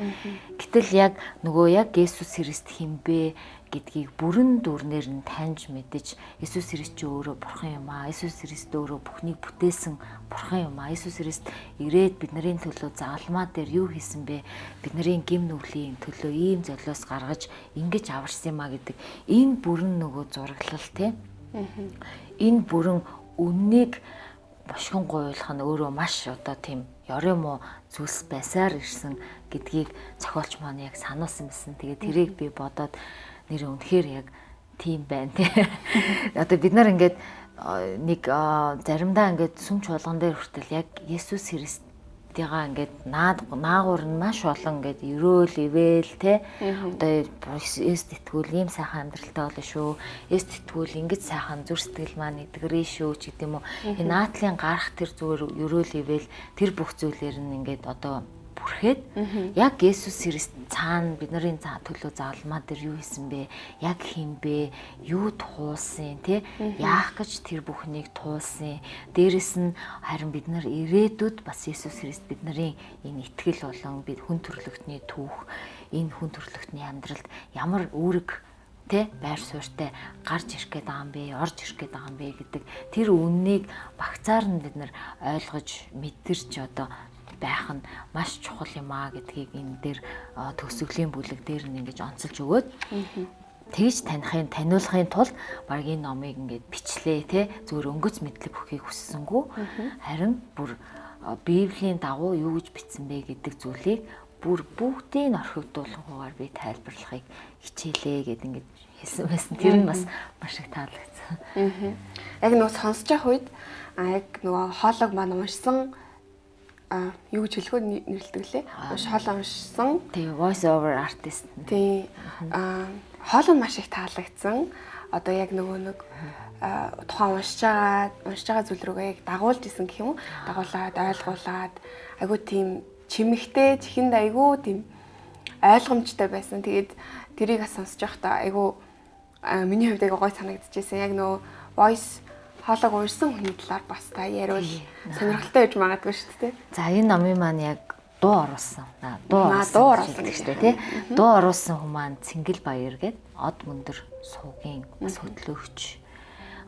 Гэтэл яг нөгөө яг Есүс Христ хинбэ гэдгийг бүрэн дүрнээр нь таньж мэдэж Есүс Христ ч өөрөө бурхан юм аа. Есүс Христ өөрөө бүхнийг бүтээсэн бурхан юм аа. Есүс Христ ирээд бидний төлөө загалмаа дээр юу хийсэн бэ? Бидний гэм нүглийн төлөө ийм золиос гаргаж ингэж аварсан юм аа гэдэг энэ бүрэн нөгөө зураглал те. Энэ бүрэн үннийг бошгон гуйлах нь өөрөө маш одоо тийм ёрын муу зүйлс байсаар ирсэн гэдгийг зохиолч маань яг сануулсан байсан. Тэгээд тэрийг би бодоод нэр үнэхээр яг тийм байна тий. Одоо бид нар ингээд нэг заримдаа ингээд сүмч болгон дээр хүртэл яг Есүс Христийгаа ингээд наагур нь маш олон ингээд өрөөл ивэл тий. Одоо эс тэтгүүл ийм сайхан амьдралтай болно шүү. Эс тэтгүүл ингэж сайхан зүр сэтгэл маань эдгэрээ шүү ч гэдэг юм уу. Энэ наадлын гарах тэр зүгээр өрөөл ивэл тэр бүх зүйлээр нь ингээд одоо бүрхэд яг Есүс Христ цаана бидний төлөө заалмаа дээр юу хийсэн бэ? Яг хин бэ? Юу туулсан тий? Яах гэж тэр бүхнийг туулсан? Дээрэс нь харин бид нар ирээдүйд бас Есүс Христ бидний энэ итгэл болон бид хүн төрлөختний түүх, энэ хүн төрлөختний амьдралд ямар үүрэг тэ байр суурьтай гарч ирэх гээд байгаа юм бэ, орж ирэх гээд байгаа юм бэ гэдэг тэр үннийг багцаар нь бид нар ойлгож мэдэрч одоо байх нь маш чухал юм аа гэдгийг энэ дээр төгсгөлийн бүлэг дээр нь ингэж онцолж өгөөд тэгж таниулахын тулд баг энэ номыг ингэж бичлээ те зүгээр өнгөц мэдлэг өгөхийг хүссэнгүү харин бүр Библийн дагуу юу гэж бичсэн бэ гэдэг зүйлийг бүр бүгдийг нь орхигдуулахгүйгээр би тайлбарлахыг хичээлээ гэд ингэж хэлсэн байсан. Тэр нь бас маш их таалагдсан. Яг нөгөө сонсож явах үед яг нөгөө хоолойг маань уншсан юу гэж хэлэхөө нэрлэдэг лээ. Хоолой уншсан. Тэгээ voice over artist. Тий. Хоолой нь маш их таалагдсан. Одоо яг нөгөө нэг тухайн уншиж байгаа зүйл рүүгээ яг дагуулж исэн гэх юм уу? Дагуулад, ойлгуулад айгуу тийм чимэгтэй, чихэнд айгуу тийм ойлгомжтой байсан. Тэгээд тэрийг бас сонсож байхдаа айгуу миний хувьд айгуу гой санагдчихсэн. Яг нөгөө voice хоолойг уншсан хүний талаар бас та яриул сонирхолтой байж магадгүй шүү дээ. За энэ номын маань яг дуу оруулсан. Дуу оруулсан гэж тий. Дуу оруулсан хүн маань Цэнгэл Баяр гээд Од Мөндөр суугийн бас хөтлөгч.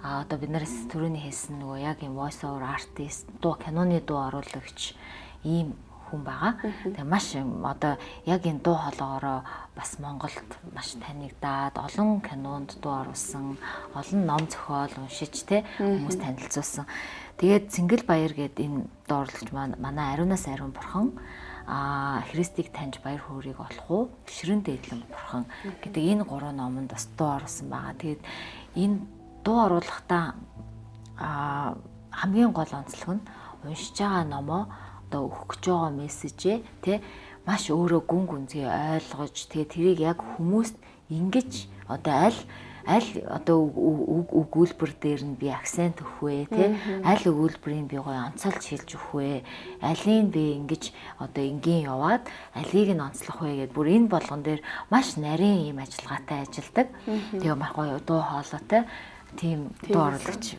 Одоо бид нараас түрүүний хэлсэн нөгөө яг юм voice over artist, дуу киноны дуу оруулагч ийм хүн байгаа. Тэгээ маш одоо яг энэ дуу хоолоогоороо бас Монголд маш танигдаад олон кинонд дуу оруулсан, олон ном зохиол уншиж те хүмүүс танилцуулсан. Тэгээд Цэнгэл Баяр гээд энэ дуу оруулагч манай Ариунаас Ариун бурхан Христийг таньж баяр хөөргийг олох уу? Ширэн дээдлэн бурхан гэдэг энэ гурван номонд бас дуу оруулсан байгаа. Тэгээд энэ дуу оруулахдаа хамгийн гол онцлог нь уншиж байгаа номоо одоо өгөх гэж байгаа мессежээ тий маш өөрөө гүн гүнзгий ойлгож тэгээ тэрийг яг хүмүүст ингэж одоо аль одоо өгүүлбэр дээр нь би акцент өгөх вэ тий аль өгүүлбэрийг би гоё онцолж хэлж өгөх вэ алийг би ингэж одоо энгийн яваад алийг нь онцлох вэ гэдээ бүр энэ болгон дээр маш нарийн юм ажиллагаатай ажилдаг тэгээ маш гоё дуу хоолойтой тийм дуу оруулагч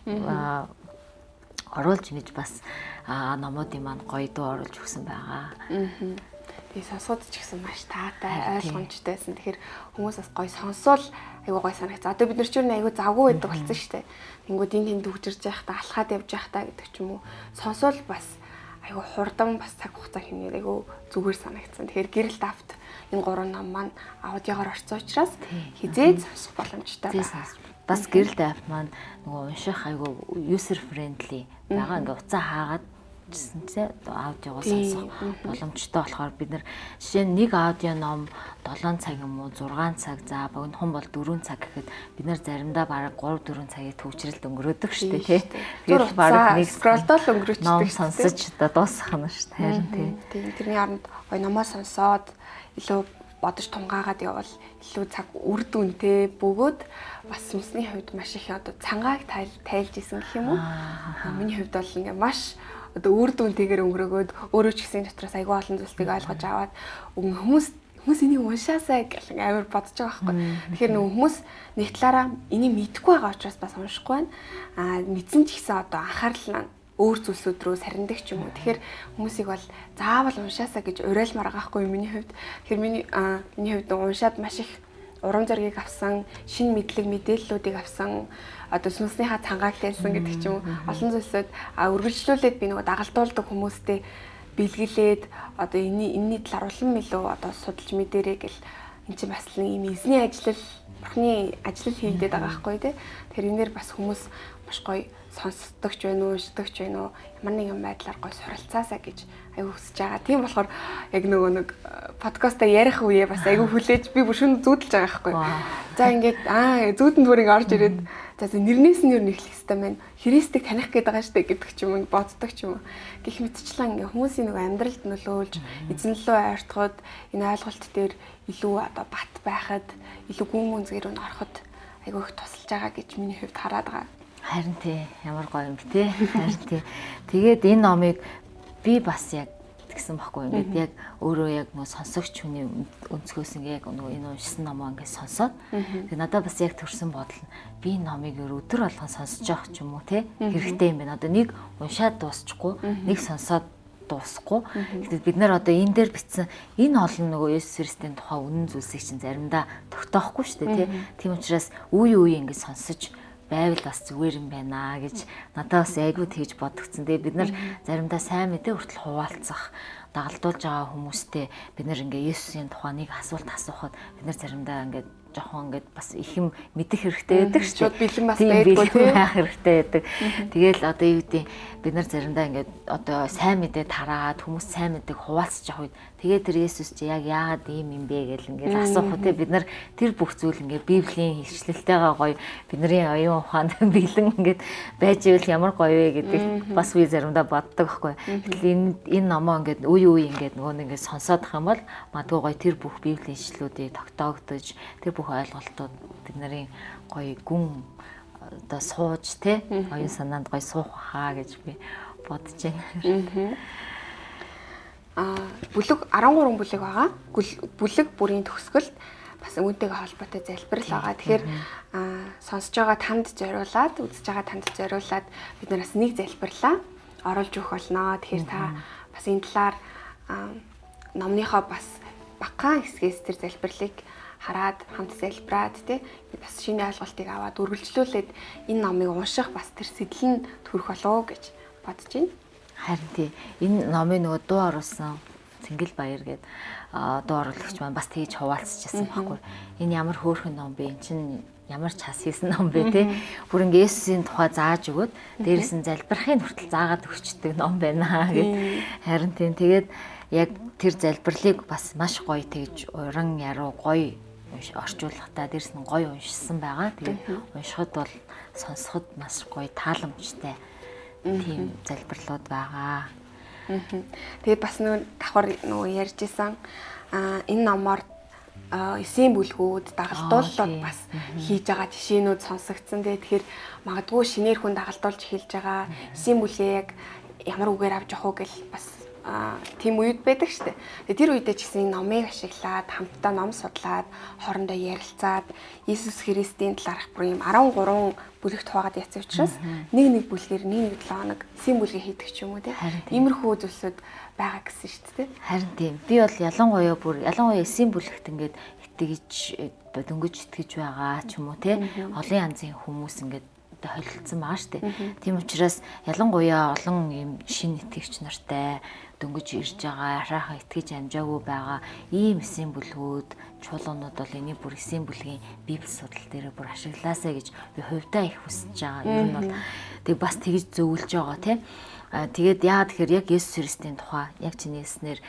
оруулж ингэж бас номуудын маань гоё дуу оруулж өгсөн байгаа. Тэгээ сонсоод ч гэсэн маш таатай, ойлгомжтойсэн. Тэгэхээр хүмүүс бас гоё сонсвол айгуу гоё санагц. Одоо бид нар ч юу айгуу завгүй байдаг болсон шүү дээ. Тэнгүүд энэ дүгжирж байхдаа алхаад явж байхдаа гэдэг ч юм уу. Сонсвол бас айгуу хурдан бас цаг хугацаа хэмнээр айгуу зүгээр санагдсан. Тэгэхээр гэрэлт авт энэ гурван ном маань аудиогоор орсон учраас хизээд сонсох боломжтой байна. Бас гэрэлт апп маань нөгөө унших айгуу user friendly байгаа. Ингээ уцаа хаагаад гэсэн чинь аудиогоо сонсох боломжтой болохоор бид нар жишээ нь нэг аудио ном 7 цаг юм уу 6 цаг за богинохон бол 4 цаг гэхэд бид нар заримдаа бараг 3 4 цагийг төвчрэлд өнгөрөөдөг шүү дээ тий. Тэгэхээр бараг нэг скролдол өнгөрөөчдөг. Ном сонсож дуусгах нь шүү дээ. Харин тий. Тэрний оронд гоё номоо сонсоод илүү бодож тунгаагаад явбал илүү цаг үр дүнтэй бөгөөд бас сүнсний хувьд маш их одоо цангааг тайлж исэн гэх юм уу. Миний хувьд бол ингээ маш одоо үр дүнтэйгээр өнгөрөөгөөд өөрөө ч гэсэн дотроос аягүй олон зүйлсийг ойлгож аваад хүмүүс энийг уншаасаа гэх амар бодож байгаа байхгүй. Тэгэхээр нөгөө хүмүүс нэг талаараа энийг мэдэхгүй байгаа учраас бас уншихгүй байна. Мэдсэн ч гэсэн одоо анхаарал нь өөр зүйлсүүд рүү сарндаг ч юм уу. Тэгэхээр хүмүүсийг бол заавал уншаасаа гэж уриалмаар байгаа хгүй миний хувьд. Тэгэхээр миний хувьд уншаад маш их урам зориг авсан, шинэ мэдлэг мэдээллүүдийг авсан, одоо сүнснийхаа цангааг тайлсан гэдэг ч юм уу. Олон зүйлсүүд үргэлжлүүлээд би нөгөө дагалдуулдаг хүмүүстэй бэлгэлээд одоо энэний талаар улам илүү одоо судалж мэдэрэй гэл эн чинь бас нэг юм эзний бурхны ажил хийгдээд байгаа байхгүй тий. Тэгэхээр энээр бас хүмүүс маш гоё сонсдог ч байна уу, уншдаг ч байна уу, ямар нэгэн байдлаар гоё суралцаасаа гэж аягүй хүсэж байгаа. Тийм болохоор яг нөгөө нэг подкастаа ярих үеэ бас аягүй хүлээж би бүр шүн зүүдэлж байгаа байхгүй. За ингээд зүүдэн бүр ингээд орж ирээд за нэрнээс нь юу нэхлэх хэвээр байна. Христийг таних гээд байгаа штэ гэдэг ч юм уу боддог ч юм уу. Гэх мэтчлэн ингээд хүмүүсийн нөгөө амьдралд нөлөөлж эзэн лөө ойртоход энэ ойлголт дээр илүү одоо бат байхад илүү гүн үнзгэр рүү ороход аягүй их тусалж байгаа гэж миний хувьд хараад байгаа. Харин тий ямар гоё юм бэ тий. Харин тий. Тэгээд энэ номыг би бас яг тэгсэн байхгүй ингээд яг өөрөө яг нөө сонсогч хүний өнцгөөс ингээд яг нөгөө энэ уншсан номоо ингээд сонсоод тэгээд надад бас яг төрсэн бодол нь би номыг өдөр болгон сонсож явах ч юм уу тий хэрэгтэй юм байна. Одоо нэг уншаад дуусчихгүй нэг сонсоод дуусахгүй. Гэтэл бид нар одоо энэ дээр бичсэн энэ олон нөгөө Есүс Христийн тухай үнэн зүйлсийг чинь заримдаа тогтоохгүй шүү дээ тий. Тийм учраас үе ингээд сонсож байвал бас зүгээр юм байна гэж надад бас айгүй тэгж бодогдсон. Тэгээ бид нар заримдаа сайн мэдээ хүртэл хуваалцах, дагалдуулж байгаа хүмүүстэй бид нар ингээ Есүсийн тухай нэг асуулт асуухад бид нар заримдаа ингээ жоохон ингээд бас их юм мэдэх хэрэгтэй байдаг шүү дээ. Шууд бэлэн бас байдгүй тийм байх хэрэгтэй байдаг. Тэгээл одоо юу гэдэг бид нар заримдаа ингээд одоо сайн мэдээ тараад хүмүүс сайн мэдээг хуваалцаж явах үед тэгээд тэр Есүс чи яг яагаад ийм юм бэ гэл ингээд асуух үү те бид нар тэр бүх зүйл ингээд Библийн хичээлтэйгээ гоё бидний оюун ухаанд бэлэн ингээд байж ивэл ямар гоё вэ гэдэг бас би заримдаа боддог байхгүй. Гэтэл энэ номоо ингээд үе ингээд нөгөө нэг ингээд сонсоод ах юм бол магадгүй гоё тэр бүх Библийн хичээлүүдийг тогтоогдож тэр бүх ойлголтууд бид нарын гоё гүн одоо сууж те оюун санаанд гоё суух хаа гэж би бодож байна. Бүлэг 13 бүлэг байгаа. Бүлэг бүрийн төгсгөлд бас үүнтэйгээ холбоотой залбирал байгаа. Тэгэхээр сонсож байгаа танд зориулаад, үзэж байгаа танд зориулаад бид нараас нэг залбирлаа оруулж өгөх болно. Тэгэхээр та бас энэ талаар номныхоо бас багахан хэсгээс тэр залбирлыг хараад хамт залбираад тий бас шинэ ойлголтыг аваад үргэлжлүүлээд энэ номыг унших бас тэр сэтэл нь төрөх болов гэж бодож байна. Харин тий энэ номын нөгөө дуу оруулсан Цэнгэл Баяр гээд дуу оруулагч маань бас тэгж хуваалцчихсан байхгүй. Энэ ямар хөөрхөн ном бэ? Энд чинь ямар ч хас хийсэн ном бэ те? Бүр ингээ Есүсийн тухай зааж өгөөд дээрээс нь залбирахын хүртэл заагаад өгчдөг ном байна гэд. Харин тий тэгээд яг тэр залбирлыг бас маш гоё тэгж уран яруу гоё орчуулгатай дээрс нь гоё уншсан байгаа. Тэгээд уншихад бол сонсоход маш гоё тааламжтай тийм залбирлууд байгаа. Тэгээд бас нөгөө давхар нөгөө ярьжсэн энэ номоор эсийн бүлгүүд дагалдууллууд бас хийж байгаа жишээнүүд сонсогдсон. Тэгэхээр магадгүй шинээр хүн дагалдуулж эхэлж байгаа эсийн бүлгээ яг ямар үгээр авч явах уу гэл бас тийм үед байдаг шүү дээ. Тэр үедээ ч гэсэн номыг ашиглаад хамтдаа ном судлаад хоорондоо ярилцаад Иесус Христийн талаарх бүр юм 13 бүлэгт хуваагаад яцсан учраас нэг бүлгээр нэг 7 хоног эсийн бүлгээ хийдэг ч юм уу тийм. Иймэрхүү зүйлсүүд байгаа гэсэн шүү дээ. Харин тийм. Би бол ялангуяа эсийн бүлэгт ингээд итгэж дөнгөж итгэж байгаа ч юм уу тийм. Олон янзын хүмүүс ингээд холилдсон байгаа шүү дээ. Тийм учраас ялангуяа олон юм шин итгэгч нартай дөнгөж ирж байгаа, арайхан итгэж амжаагүй байгаа ийм эсийн бүлгүүд, чуулганууд бол энийг бүр эсийн бүлгийн библи судал дээр бүр ашиглаасаа гэж би хувьдаа их хүсэж байгаа. Ер нь бол тэг бас тэгж зөвлөж байгаа тийм. Тэгээд яагаад тэгэхээр яг Есүс Христийн тухай яг чиний хэлснээр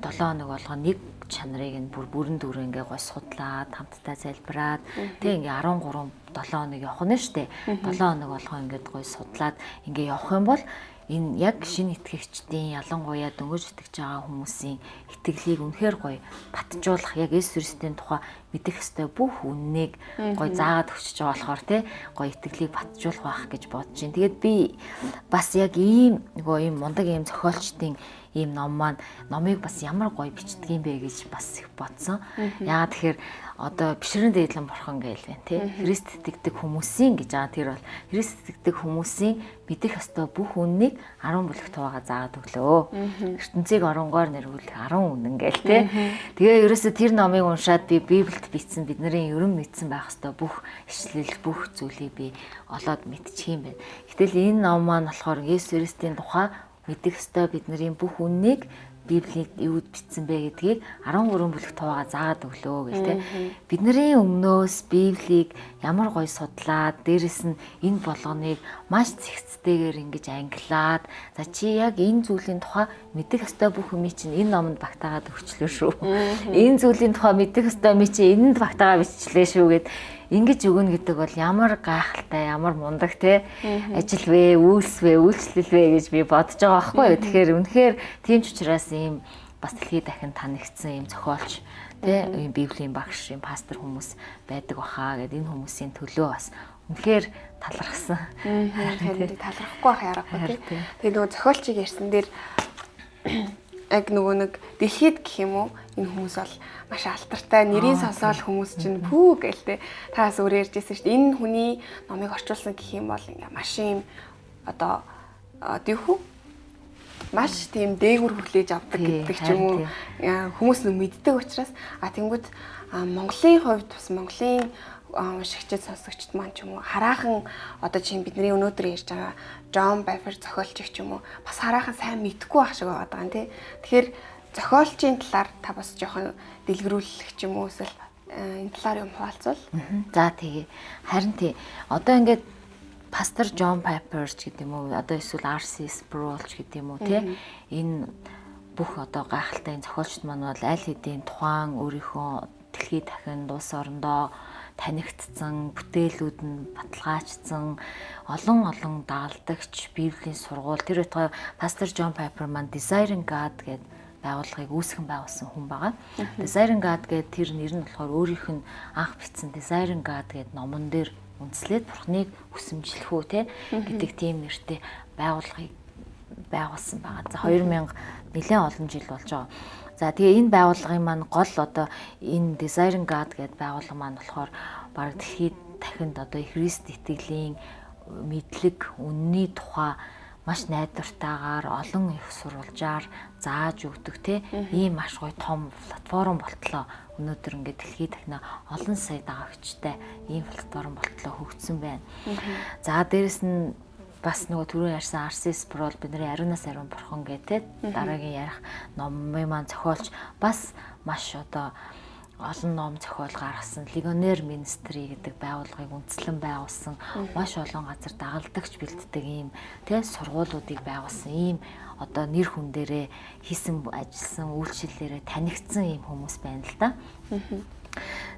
7 хоног болгоо нэг чанарыг нь бүрэн дүрэн ингээ гой судлаад хамтдаа залбираад тэг ингээ 13 7 хоног явах нь штэ 7 хоног болгоо ингээд гой судлаад ингээ явах юм бол энэ яг шинэ итгэгчдийн ялангуяа дөнгөж итгэж байгаа хүмүүсийн итгэлийг үнэхээр гоё батжуулах яг Есүс Христийн тухай мэдэх ёстой бүх үннийг гоё заагаад өгчөж байгаа болохоор тий гоё итгэлийг батжуулах байх гэж бодож байна. Тэгээд би бас яг ийм нөгөө ийм мундаг ийм зохиолчдын ийм номыг бас ямар гоё бичдэг юм бэ гэж бас их бодсон. Яагаад тэгэхээр одоо бишрэн дээдлэн бурхан гээл байна тий. Христ итгэдэг хүмүүсийн гэж байгаа тэр бол Христ итгэдэг хүмүүсийн мэдэх ёстой бүх үннийг 10 бүлэг туугаа заагаад өглөө. ертөнцийг оронгоор нэрвүүлэх 10 үнэн гээл тий. Тэгээ ерөөсө тэр номыг уншаад би Библиэд бичсэн бидний ерөн мэдсэн байх ёстой бүх ишлэл бүх зүйлийг би олоод мэдчих юм байна. Гэтэл энэ ном маань болохоор Есүс Христийн тухай мэдэх ёстой бидний бүх үннийг Библийг юуд бичсэн бэ гэдгийг 13 бүлэг туугаа заагаад өглөө гэх тээ. Бидний өмнөөс Библийг ямар гоё судлаад дээрэс нь энэ болгоныг маш зэгцтэйгээр ингэж ангилаад за чи яг энэ зүйлийн тухай мэдэх ёстой бүх юм чинь энэ номонд багтаагаад өгчлөө шүү. Энэ зүйлийн тухай мэдэх ёстой ми чи энэнд багтаагаа биччихлээ шүү гэд ингэж өгнө гэдэг бол ямар гайхалтай, ямар мундаг те ажил вэ, үйлс вэ, үйлчлэл вэ гэж би бодож байгаа байхгүй юу. Тэгэхээр үнэхээр тийм ч учраас ийм бас дэлхийд дахин танигдсан ийм зохиолч те ийм Библийн багш, ийм пастор хүмүүс байдаг баха гэд энэ хүмүүсийн төлөө бас үнэхээр талархсан. Харин талархахгүй байх аргагүй те. Тэгээ нөгөө зохиолчийг ярьсан дээр яг нөгөө нэг дэлхийд гэх юм уу энэ хүмүүс бол маш алдартай нэрийн сонсоол хүмүүс чинь пүү гэлтэй таас өөр ярьжсэн шүү дээ. Энэ хүний номыг орчуулсан гэх юм бол ингээ маш юм одоо тийхүү маш тийм дээгүр хүлээж авдаг гэдэг ч юм уу хүмүүс нь мэддэг учраас тэнгууд Монголын хувьд бас Монголын уншигчид сонсогчд маань ч юм уу хараахан одоо чинь бидний өнөөдөр ярьж байгаа Джон Байфер зохиолч ч юм уу бас хараахан сайн мэдгүй байх шиг байгаа юм тий. Тэгэхээр зохиолчийн талаар та бас жоохон дэлгэрүүлэх ч юм уу эсвэл энэ талаар юм хуваалцвал. За тэгээ харин тий одоо ингээд пастор Джон Пайпер ч гэдэг юм уу одоо эсвэл R.C. Sproul ч гэдэг юм уу тий энэ бүх одоо гайхалтай зохиолчд маань бол аль хэдийн тухайн өөрийнхөө дэлхийд дахин улс орондоо танигдсан бүтээлүүд нь баталгаажсан олон дагалдагч Библийн сургууль тэр утгаа пастор Джон Пайпер маань Desiring God гэдэг байгууллагыг үүсгэн байгуулсан хүн байгаа. Desiring God гэдэг тэр нэр нь болохоор өөрийнх нь анх бичсэн Desiring God гэдэг номон дээр үндэслээд Бурхныг хүсэмжлэх үү те гэдэг тийм нэртэй байгууллагыг байгуулсан байгаа. За 2000 нэлээд олон жил болж байгаа. За тэгээ энэ байгууллагын маань гол одоо энэ Desiring God гэдэг байгууллага маань болохоор баг дэлхийд дахинд одоо Христ итгэлийн мэдлэг үнний тухай маш найдвартайгаар олон их сурвалжаар зааж өгдөг те ийм маш гоё том платформ болтлоо. Өнөөдөр ингээд дэлхийд дахин олон сая дагагчтай ийм платформ болтлоо хөгжсөн байна. За дээрэс нь бас нөгөө түрүү ярьсан R.C. Sproul бидний ариунаас ариун бурхан гэдэг дараагийн ярих номын маань зохиолч бас маш одоо олон ном зохиол гаргасан Ligonier Ministry гэдэг байгууллагыг үндэслэн байгуулсан маш олон газар дагалдагч бэлддэг ийм тэ сургуулиудыг байгуулсан ийм одоо нэр хүн дээрээ хийсэн ажилласан үйлчлэлээрээ танигдсан ийм хүмүүс байна л да.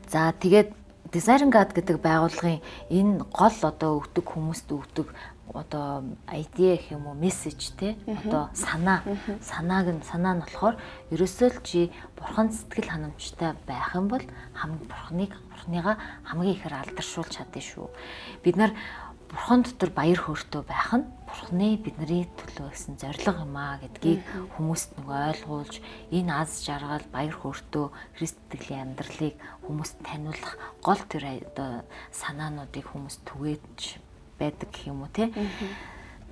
За тэгээд Desiring God гэдэг байгууллагын энэ гол одоо өгдөг хүмүүст өгдөг одоо idea гэх юм уу мессеж те одоо санааг нь болохоор ерөөсөө л чи бурхан сэтгэл ханамжтай байх юм бол бурханыгаа хамгийн ихээр алдаршуулж чадна шүү. Бид нар бурхан дотор баяр хөөртэй байх нь бурханы бидний төлөө гэсэн зориг юм аа гэдгийг хүмүүст нөгөө ойлгуулж энэ аз жаргал баяр хөөртэй Христ итгэлийн амьдралыг хүмүүст таниулах гол тэр одоо санаануудыг хүмүүст түгээж байдаг гэх юм уу те.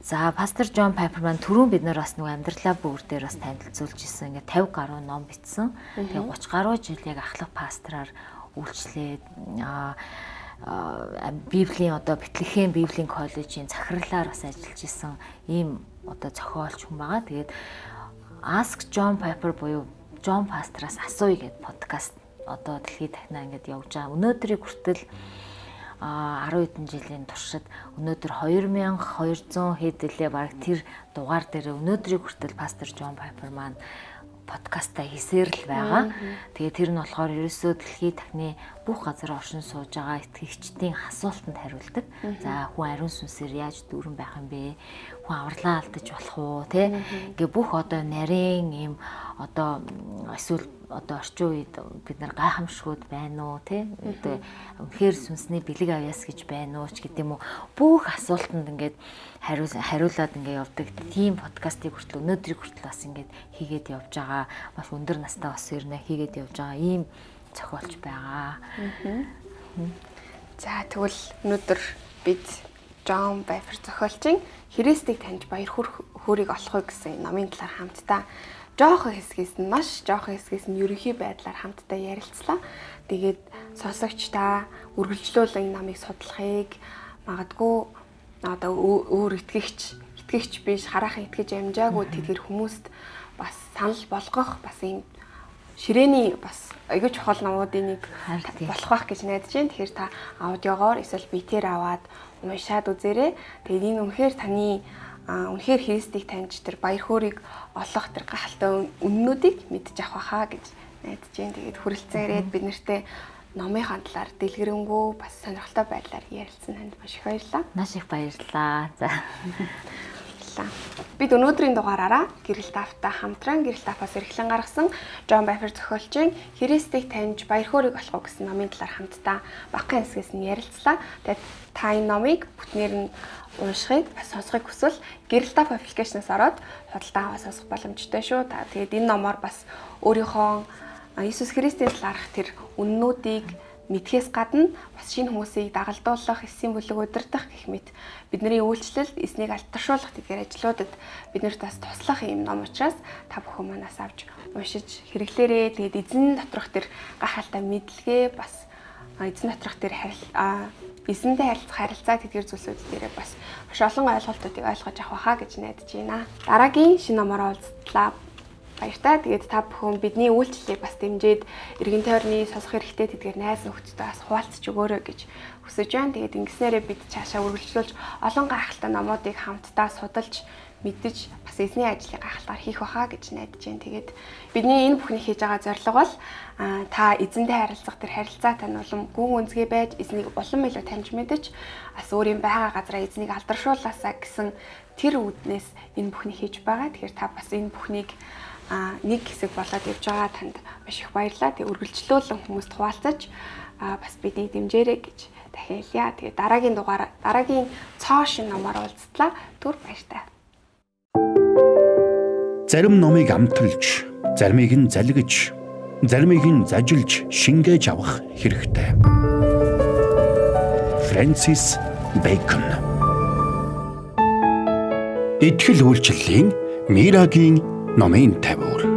За пастор Джон Пайпер маань түрүүн бид нар бас нөгөө амьдралаа бүгд дээр бас танилцуулж исэн. Ингээ 50 гаруй ном бичсэн. Тэгээ 30 гаруй жил яг ахлах пастораар үйлчлээд Библийн одоо Бэтлехэм Библийн коллежийн захирлаар бас ажиллаж исэн ийм одоо зохиолч хүн байгаа. Тэгээд Ask John Piper буюу John Pastor-аас асууя гэдэг подкаст одоо дэлхийд дахинаа ингээд явж байгаа. Өнөөдрийг хүртэл 10 хэдэн жилийн туршид өнөөдөр 2200 хэдэлээ баг тэр дугаар дээр өнөөдрийг хүртэл пастор Джон Пайпер маань подкастаа хийсээр л байгаа. Тэгээ тэр нь болохоор ерөөсөө дэлхийн тахны бүх газар оршин сууж байгаа итгэгчдийн асуултанд хариулдаг. За хүн ариун сүнсээр яаж дүүрэн байх юм бэ? Хүн авралаа алдаж болох уу, тэ? Ингээ бүх одоо нарийн юм одоо эсвэл одоо орчин үед бид нар гайхамшгууд байна уу, тэ? Одоо үнэхээр сүнсний бэлэг авьяас гэж байна уу ч гэдэм үү. Бүх асуултанд ингээд хариулаад ингээ явдаг. Тийм подкастыг хүртэл өнөөдрийг хүртэл бас ингээд хийгээд явж байгаа. Бас өндөр настай бас ирнэ хийгээд явж байгаа ийм зохиолч байгаа. За тэгвэл өнөөдөр бид Джон Пайпер зохиолчийн Христийг таньж баяр хөөргийг олохыг гэсэн номын талаар хамтдаа жоохон хэсгээс нь маш жоохон хэсгээс нь ерөнхий байдлаар хамтдаа ярилцлаа. Тэгээд сонсогч та үргэлжлүүлэн намыг судлахыг магадгүй одоо өөр итгэгч биш хараахан итгэж амжаагүй тэдгэр хүмүүст бас санал болгох бас юм ширээний бас аягүй чухал номуудын нэг болох байх гэж найдаж байна. Тэгэхээр та аудиогоор эсвэл битээр аваад уншаад үзээрэй. Тэгээд энэ үнэхээр таны үнэхээр Христийг таньж тэр баяр хөөргийг олох тэр гахалтай үннүүдийг мэдчих авах байхаа гэж найдаж байна. Тэгээд хүрэлцэн ирээд бид нартэй номынхаа талаар дэлгэрэнгүй бас сонирхолтой байдлаар ярилцсан танд маш их баярлалаа. Маш их баярлалаа. За. Бид өнөөдрийн дугаараараа гэрэл таавтай хамтран гэрэл тааваас эрхлэн гаргасан Джон Пайпер зохиолчийн Христийг таньж баяр хөөргийг олох уу гэсэн номын талаар хамтдаа багахан хэсгээс нь ярилцлаа. Тэгээд та энэ номыг бүтнээр нь уншихыг бас сонсохыг хүсвэл гэрэл таав аппликейшнээс ороод худалдан аваад сонсох боломжтой шүү. Тэгээд энэ номоор бас өөрийнхөө Иесус Христийн талаарх тэр үннүүдийг мэдхээс гадна бас шинэ хүмүүсийг дагалдуулах, эсийн бүлэг удирдах гэх мэт бидний үйлчлэлд эснийг алдаршуулах гэдгээр ажлуудад биднэрт бас туслах юм ном учраас та бүхэн манаас авч уншиж хэрэглээрэй. Тэгээд эзэн доторх тэр гахалтай мэдлэгээ бас эзэн доторх тэр эзэнтэй харилцаа тэдгээр зүйлсүүд дээрээ бас маш олон ойлголтуудыг ойлгож авах хаа гэж найдаж байна. Дараагийн шинэ номоор уулзлаа. Баяртай. Тэгээд та бүхэн бидний үйлчлэлийг бас дэмжиж эргэн тойрны сонсох хэрэгтэй тэдгээр найз нөхдөдөө бас хуваалцаж өгөөрэй гэж хүсэж байна. Тэгээд ингэснээрээ бид цаашаа үргэлжлүүлж олон гайхалтай номуудыг хамтдаа судалж мэддэж бас эзний ажлыг гайхалтаар хийх байхаа гэж найдаж байна. Тэгээд бидний энэ бүхний хийж байгаа зорилго бол та эзэнтэй харилцах тэр харилцаатай нь улам гүн үнцгий байж эзнийг улам илүү таньж мэдэж бас өөрийн байгаа газараа эзнийг алдаршуулаасаа гэсэн тэр үүднээс энэ бүхний хийж байгаа. Тэгэхээр та бас энэ бүхнийг нэг хэсэг болоод явж байгаа танд маш их баярлалаа. Тэгээ үргэлжлүүлэн хүмүүст хуваалцаж бас бидний дэмжээрэй гэж дахиалъя. Тэгээ дараагийн цоо шин номоор уулзтлаа. Түр баяртай. Зарим номыг амталж, заримыг нь залгиж, заримыг нь зажилж, шингээж авах хэрэгтэй. Фрэнсис Бэйкон. Итгэл үйлчлэлийн Мирагийн номын 50.